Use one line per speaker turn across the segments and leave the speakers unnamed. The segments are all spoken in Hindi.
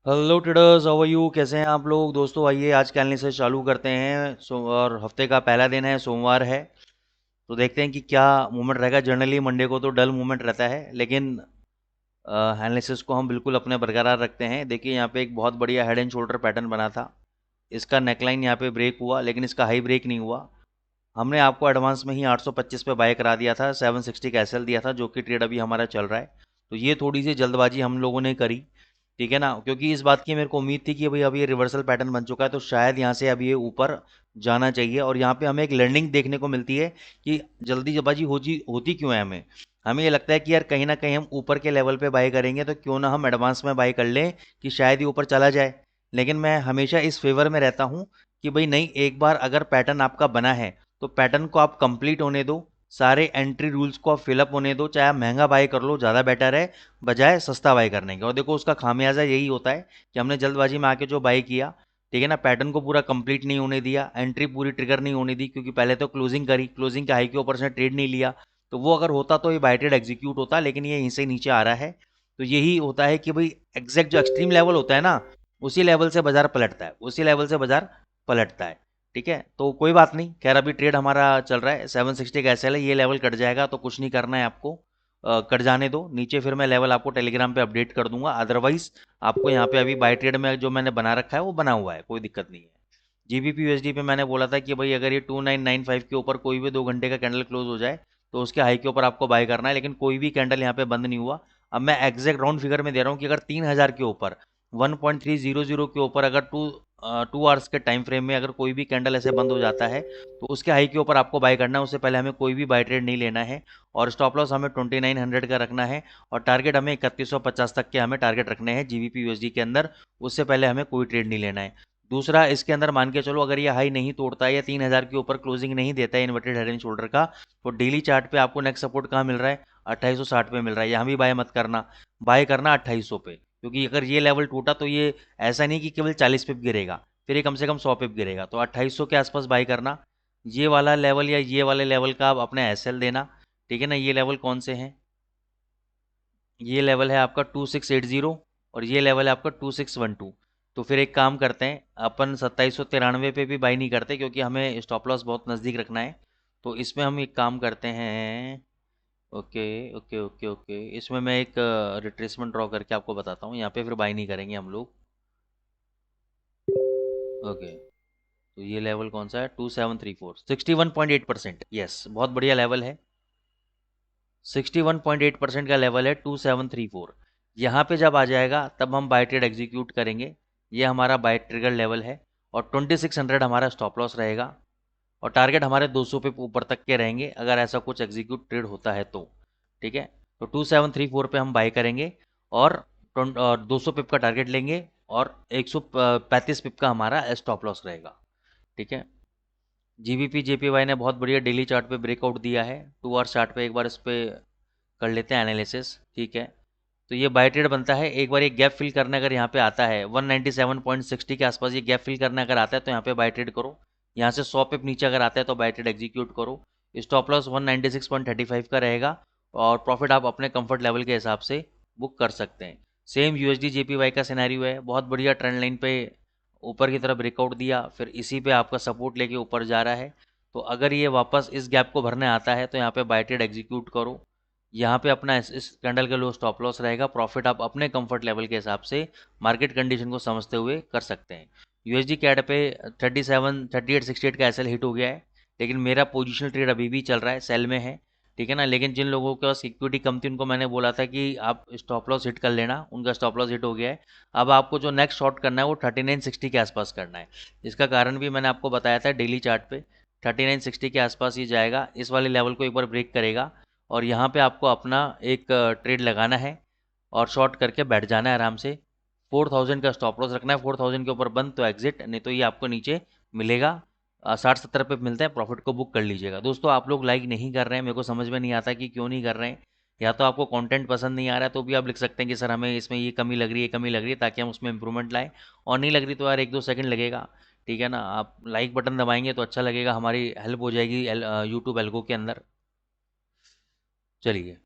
Hello traders, how are you? कैसे हैं आप लोग? दोस्तों आइए आज के एनालिसिस चालू करते हैं। और हफ्ते का पहला दिन है, सोमवार है। तो देखते हैं कि क्या मूवमेंट रहेगा। जनरली मंडे को तो डल मूवमेंट रहता है, लेकिन एनालिसिस को हम बिल्कुल अपने बरकरार रखते हैं। देखिए यहाँ पे एक बहुत बढ़िया हेड एंड शोल्डर पैटर्न बना था। इसका नेकलाइन यहाँ पे ब्रेक हुआ, लेकिन इसका हाई ब्रेक नहीं हुआ। हमने आपको एडवांस में ही 825 पे बाय करा दिया था, 760 का एसएल दिया था, जो कि ट्रेड अभी हमारा चल रहा है। तो ये थोड़ी सी जल्दबाजी हम लोगों ने करी, ठीक है ना, क्योंकि इस बात की मेरे को उम्मीद थी कि भाई अब ये रिवर्सल पैटर्न बन चुका है, तो शायद यहाँ से अब ये ऊपर जाना चाहिए। और यहाँ पे हमें एक लर्निंग देखने को मिलती है कि जल्दीबाजी होती क्यों है। हमें हमें ये लगता है कि यार कहीं ना कहीं हम ऊपर के लेवल पे बाय करेंगे, तो क्यों ना हम एडवांस में बाय कर लें कि शायद ये ऊपर चला जाए। लेकिन मैं हमेशा इस फेवर में रहता हूँ कि भाई नहीं, एक बार अगर पैटर्न आपका बना है तो पैटर्न को आप कंप्लीट होने दो। सारे एंट्री रूल्स को आप फिलअप होने दो, चाहे आप महंगा बाय कर लो, ज़्यादा बेटर है बजाय सस्ता बाय करने के। और देखो उसका खामियाजा यही होता है कि हमने जल्दबाजी में आके जो बाय किया, ठीक है ना, पैटर्न को पूरा कंप्लीट नहीं होने दिया, एंट्री पूरी ट्रिगर नहीं होने दी, क्योंकि पहले तो क्लोजिंग करी, क्लोजिंग के हाई के ऊपर से ट्रेड नहीं लिया। तो वो अगर होता तो ये बाय ट्रेड एग्जीक्यूट होता, लेकिन ये यहीं से नीचे आ रहा है। तो यही होता है कि भाई एग्जैक्ट जो एक्सट्रीम लेवल होता है ना, उसी लेवल से बाजार पलटता है, उसी लेवल से बाजार पलटता है। ठीक है, तो कोई बात नहीं। खैर अभी ट्रेड हमारा चल रहा है, 760 का एसएल है, ये लेवल कट जाएगा तो कुछ नहीं करना है आपको। कट जाने दो नीचे, फिर मैं लेवल आपको टेलीग्राम पे अपडेट कर दूंगा। अदरवाइज आपको यहाँ पे अभी बाय ट्रेड में जो मैंने बना रखा है वो बना हुआ है, कोई दिक्कत नहीं है। जीबीपी यूएसडी पे मैंने बोला था कि भाई अगर ये 2995 के ऊपर कोई भी 2 घंटे का कैंडल क्लोज हो जाए तो उसके हाई के ऊपर आपको बाय करना है, लेकिन कोई भी कैंडल यहाँ पे बंद नहीं हुआ। अब मैं एग्जैक्ट राउंड फिगर में दे रहा हूँ कि अगर 3000 के ऊपर 1.300 के ऊपर अगर टू आवर्स के टाइम फ्रेम में अगर कोई भी कैंडल ऐसे बंद हो जाता है तो उसके हाई के ऊपर आपको बाय करना है। उससे पहले हमें कोई भी बाय ट्रेड नहीं लेना है। और स्टॉप लॉस हमें 2900 का रखना है। और टारगेट हमें 3150 तक के हमें टारगेट रखने हैं जीबीपी यूएसडी के अंदर। उससे पहले हमें कोई ट्रेड नहीं लेना है। दूसरा, इसके अंदर मान के चलो अगर ये हाई नहीं तोड़ता है या 3000 के ऊपर क्लोजिंग नहीं देता है इन्वर्टेड हेड एंड शोल्डर का, तो डेली चार्ट पे आपको नेक्स्ट सपोर्ट कहाँ मिल रहा है? 2860 पे मिल रहा है। यहाँ भी बाय मत करना, बाय करना 2800 पे, क्योंकि अगर ये लेवल टूटा तो ये ऐसा नहीं कि केवल 40 पिप गिरेगा, फिर ये कम से कम 100 पिप गिरेगा। तो 2800 के आसपास बाय करना। ये वाला लेवल या ये वाले लेवल का आप अपने एसएल देना, ठीक है ना। ये लेवल कौन से हैं? ये लेवल है आपका 2680 और ये लेवल है आपका 2612। तो फिर एक काम करते हैं, अपन 2793 पे भी बाई नहीं करते, क्योंकि हमें स्टॉप लॉस बहुत नज़दीक रखना है। तो इसमें हम एक काम करते हैं। ओके ओके ओके ओके, इसमें मैं एक रिट्रेसमेंट ड्रॉ करके आपको बताता हूँ। यहाँ पे फिर बाई नहीं करेंगे हम लोग। ओके, तो ये लेवल कौन सा है? 2734, 61.8%। यस, बहुत बढ़िया लेवल है। 61.8% का लेवल है 2734। यहाँ पे जब आ जाएगा तब हम बाय ट्रेड एग्जीक्यूट करेंगे। ये हमारा बाय ट्रिगर लेवल है। और 2600 हमारा स्टॉप लॉस रहेगा। और टारगेट हमारे 200 पे ऊपर तक के रहेंगे अगर ऐसा कुछ एग्जीक्यूट ट्रेड होता है तो। ठीक है, तो 2734 पे हम बाय करेंगे। और 200 पिप का टारगेट लेंगे। और 135 पिप का हमारा स्टॉप लॉस रहेगा। ठीक है, जीबीपी जेपीवाई ने बहुत बढ़िया डेली चार्ट पे ब्रेकआउट दिया है। 2 आवर चार्ट पे एक बार इस पे कर लेते हैं एनालिसिस। ठीक है, तो ये बाय ट्रेड बनता है। एक बार ये गैप फिल करने अगर यहाँ पे आता है 197.60 के आसपास, ये गैप फिल करने अगर आता है तो यहाँ पे बाय ट्रेड करो। यहाँ से 100 पिप नीचे अगर आता है तो बाय ट्रेड एग्जीक्यूट करो। स्टॉप लॉस 196.35 का रहेगा। और प्रॉफिट आप अपने कंफर्ट लेवल के हिसाब से बुक कर सकते हैं। सेम यूएसडी जेपीवाई का सिनेरियो है, बहुत बढ़िया ट्रेंड लाइन पे ऊपर की तरफ ब्रेकआउट दिया, फिर इसी पे आपका सपोर्ट लेके ऊपर जा रहा है। तो अगर ये वापस इस गैप को भरने आता है तो यहाँ पे बाय ट्रेड एग्जीक्यूट करो। यहाँ पे अपना इस कैंडल का लो स्टॉप लॉस रहेगा। प्रॉफिट आप अपने कंफर्ट लेवल के हिसाब से मार्केट कंडीशन को समझते हुए कर सकते हैं। यूएसडी कैड पे 3868 का एसएल हिट हो गया है, लेकिन मेरा पोजिशनल ट्रेड अभी भी चल रहा है, सेल में है। ठीक है ना, लेकिन जिन लोगों के पास इक्विटी कम थी उनको मैंने बोला था कि आप स्टॉप लॉस हिट कर लेना, उनका स्टॉप लॉस हिट हो गया है। अब आपको जो नेक्स्ट शॉर्ट करना है वो 3960 के आसपास करना है। इसका कारण भी मैंने आपको बताया था डेली चार्ट पे। 3960 के आसपास ये जाएगा, इस वाले लेवल को एक बार ब्रेक करेगा। और यहाँ पे आपको अपना एक ट्रेड लगाना है और शॉर्ट करके बैठ जाना है आराम से। 4000 का स्टॉप लॉस रखना है, 4000 के ऊपर बंद तो एग्जिट, नहीं तो ये आपको नीचे मिलेगा। 60-70 पे मिलते हैं, प्रॉफिट को बुक कर लीजिएगा। दोस्तों आप लोग लाइक नहीं कर रहे हैं, मेरे को समझ में नहीं आता कि क्यों नहीं कर रहे हैं। या तो आपको कंटेंट पसंद नहीं आ रहा है तो भी आप लिख सकते हैं कि सर हमें इसमें ये कमी लग रही है, कमी लग रही है, ताकि हम उसमें इंप्रूवमेंट लाएं। और नहीं लग रही तो यार 1-2 सेकंड लगेगा, ठीक है ना, आप लाइक बटन दबाएंगे तो अच्छा लगेगा, हमारी हेल्प हो जाएगी यूट्यूब एल्गो के अंदर। चलिए,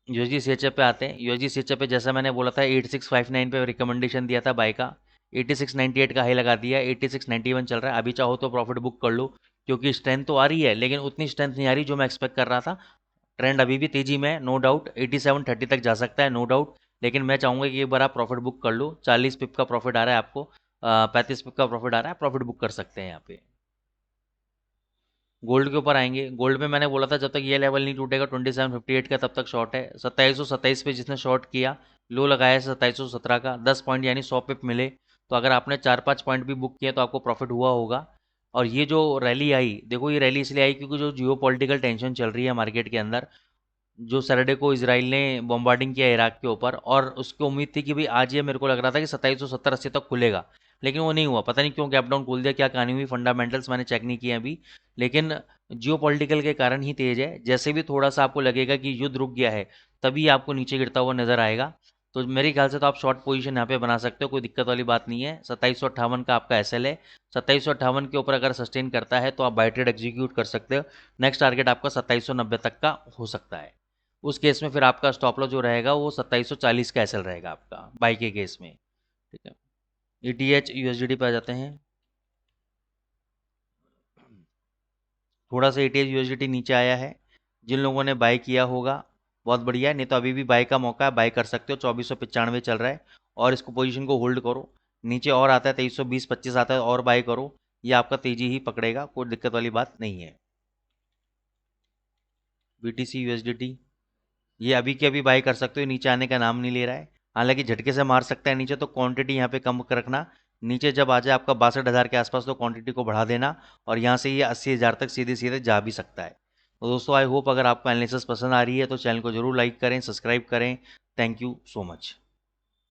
यूएसडी सीएचएफ पे आते हैं। यूएसडी सीएचएफ पे जैसा मैंने बोला था 8659 पे रिकमेंडेशन दिया था बाय का, 8698 का हाई लगा दिया, 8691 चल रहा है। अभी चाहो तो प्रॉफिट बुक कर लो, क्योंकि स्ट्रेंथ तो आ रही है लेकिन उतनी स्ट्रेंथ नहीं आ रही जो मैं एक्सपेक्ट कर रहा था। ट्रेंड अभी भी तेजी में है, नो डाउट 8730 तक जा सकता है, नो डाउट। लेकिन मैं चाहूँगा कि एक बार आप प्रॉफिट बुक कर लो। 40 पिप का प्रॉफिट आ रहा है आपको, 35 पिप का प्रॉफिट आ रहा है, प्रॉफिट बुक कर सकते हैं यहाँ पे। गोल्ड के ऊपर आएंगे। गोल्ड में मैंने बोला था जब तक ये लेवल नहीं टूटेगा 2758 का तब तक शॉर्ट है। 2727 पे जिसने शॉर्ट किया, लो लगाया है 2717 का, 10 पॉइंट यानी 100 पिप मिले। तो अगर आपने 4-5 पॉइंट भी बुक किया तो आपको प्रॉफिट हुआ होगा। और ये जो रैली आई, देखो ये रैली इसलिए आई क्योंकि जो जियो पॉलिटिकल टेंशन चल रही है मार्केट के अंदर, जो सैटरडे को इसराइल ने बॉम्बार्डिंग किया इराक के ऊपर, और उसकी उम्मीद थी कि भाई आज ये, मेरे को लग रहा था कि 2770-80 तक खुलेगा, लेकिन वो नहीं हुआ। पता नहीं क्यों गैप डाउन खोल दिया, क्या कहानी हुई, फंडामेंटल्स मैंने चेक नहीं किए अभी। लेकिन जियो पॉलिटिकल के कारण ही तेज है। जैसे भी थोड़ा सा आपको लगेगा कि युद्ध रुक गया है, तभी आपको नीचे गिरता हुआ नजर आएगा। तो मेरे ख्याल से तो आप शॉर्ट पोजीशन यहाँ पे बना सकते हो, कोई दिक्कत वाली बात नहीं है। 2758 का आपका एसएल है, 2758 के ऊपर अगर सस्टेन करता है तो आप बाय ट्रेड एग्जीक्यूट कर सकते हो। नेक्स्ट टारगेट आपका 2790 तक का हो सकता है। उस केस में फिर आपका स्टॉप लॉस जो रहेगा वो 2740 का एसएल रहेगा आपका बाई के केस में। ठीक है, ईटीएच यूएसडीटी पे आ जाते हैं। थोड़ा सा ईटीएच यूएसडीटी नीचे आया है। जिन लोगों ने बाय किया होगा बहुत बढ़िया है, नहीं तो अभी भी बाय का मौका है, बाय कर सकते हो। 2495 चल रहा है और इसको पोजीशन को होल्ड करो। नीचे और आता है 2320-25 आता है और बाय करो, ये आपका तेजी ही पकड़ेगा, कोई दिक्कत वाली बात नहीं है। बीटीसी यूएसडीटी ये अभी के अभी बाय कर सकते हो, नीचे आने का नाम नहीं ले रहा है। हालांकि झटके से मार सकता है नीचे, तो क्वांटिटी यहाँ पे कम रखना। नीचे जब आ जाए आपका 62,000 के आसपास तो क्वांटिटी को बढ़ा देना, और यहाँ से ये 80,000 तक सीधे सीधे जा भी सकता है। तो दोस्तों आई होप अगर आपको एनालिसिस पसंद आ रही है तो चैनल को जरूर लाइक करें, सब्सक्राइब करें। Thank you so much.